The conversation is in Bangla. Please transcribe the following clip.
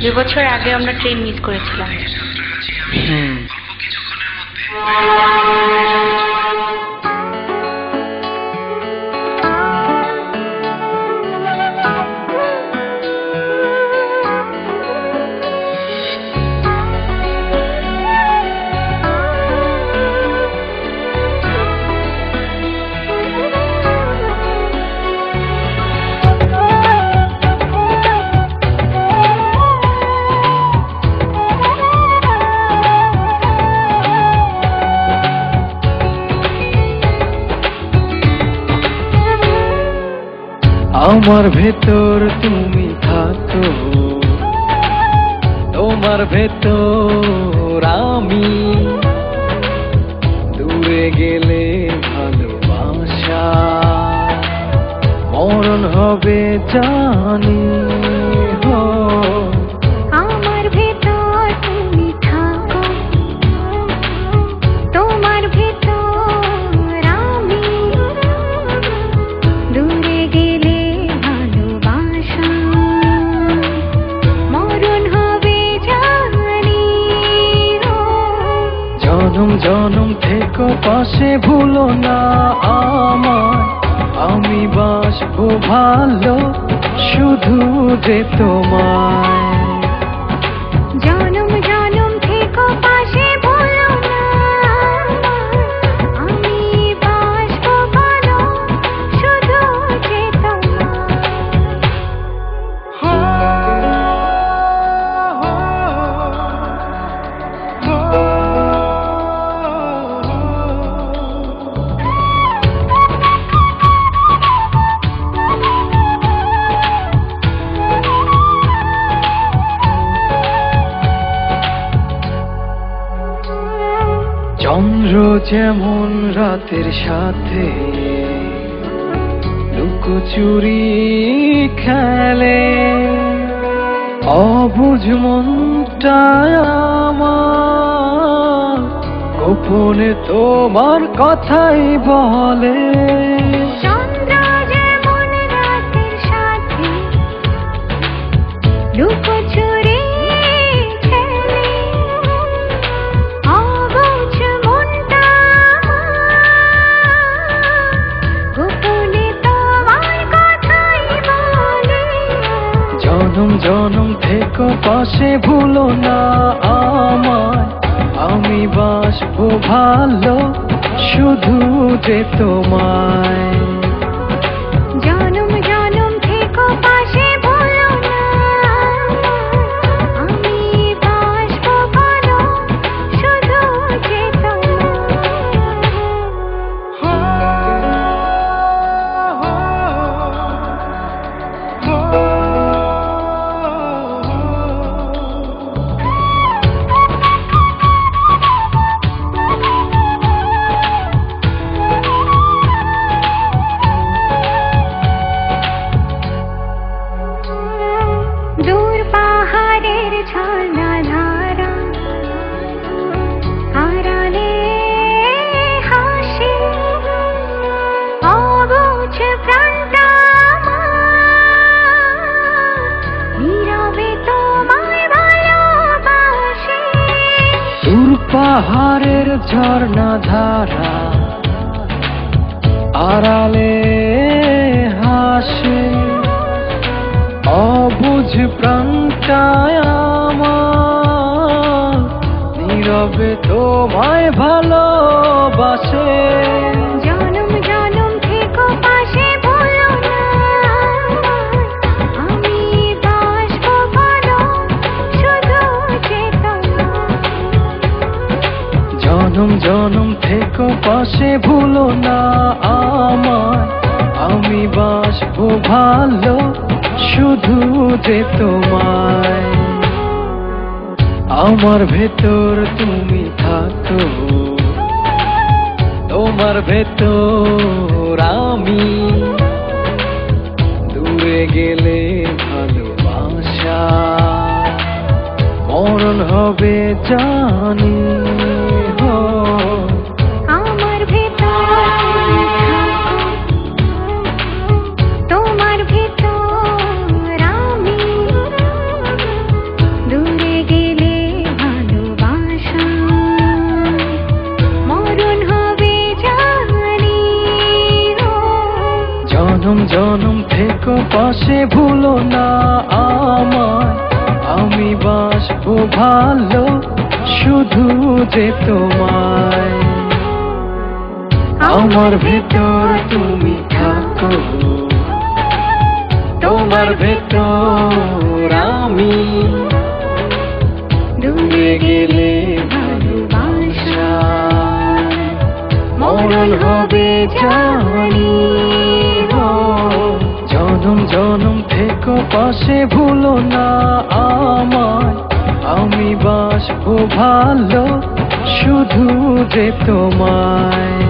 2 বছর আগে আমরা ট্রেন মিস করেছিলাম। আমার ভেতর তুমি থাকো, তোমার ভেতর আমি, দূরে গেলে ভালোবাসা মরণ হবে জানি। আমার ভেতর তুমি থাকো, তোমার ভেতর আমি, দূরে গেলে ভালোবাসা মরণ হবে জানি। জনম জনম থেকো পাশে, ভুলো না আমায়, আমি বাসবো ভালো শুধু যে তোমায়। জনম জনম থেকো পাশে, ভুলো না আমি বাসবো ভালো শুধু যে চন্দ্র যেমন রাতের সাথে লুকোচুরি খেলে, অবুঝ মনটায় আমার গোপনে তোমার কথাই বলে। চন্দ্র যেমন রাতের সাথে লুকোচুরি খেলে, অবুঝ মনটা গোপনে তোমার কথাই বলে। জনম জনম থেকো পাশে, ভুলো না আমায়, আমি বাসবো ভালো শুধু যে তোমায়। জনম জনম থেকো পাশে, ভুলো না আমি বাসবো ভালো শুধু যে দূর পাহাড়ের ঝর্ণা ধারা আড়ালে হাসে, অবুঝ প্রাণটা নীরবে তোমায় ভালোবাসে। দূর পাহাড়ের ঝর্ণা ধারা আড়ালে হাসে, অবুঝ প্রাণটায় আমার নীরবে তোমায় ভালোবাসে। জনম জনম থেকো পাশে, ভুলো না আমি বাসবো ভালো শুধু যে জনম জনম থেকো পাশে, ভুলো না আমায়, আমি বাসবো ভালো শুধু যে তোমায়। আমার ভেতর তুমি থাকো, তোমার ভেতর আমি, দূরে গেলে ভালোবাসা মরণ হবে জানি। আমার ভেতর তুমি থাকো, তোমার ভেতর আমি, জনম থেকো পাশে ভুলো না আমায়, আমি বাসবো ভালো শুধু যে তোমায়। আমার ভেতর তুমি থাকো, তোমার ভেতর আমি, ডুবে গেলে ভালোবাসা মরণ হবে জানি। ও জনম জনম থেকো পাশে ভুলো না আমায়, আমি বাসবো ভালো শুধু যে তোমায়।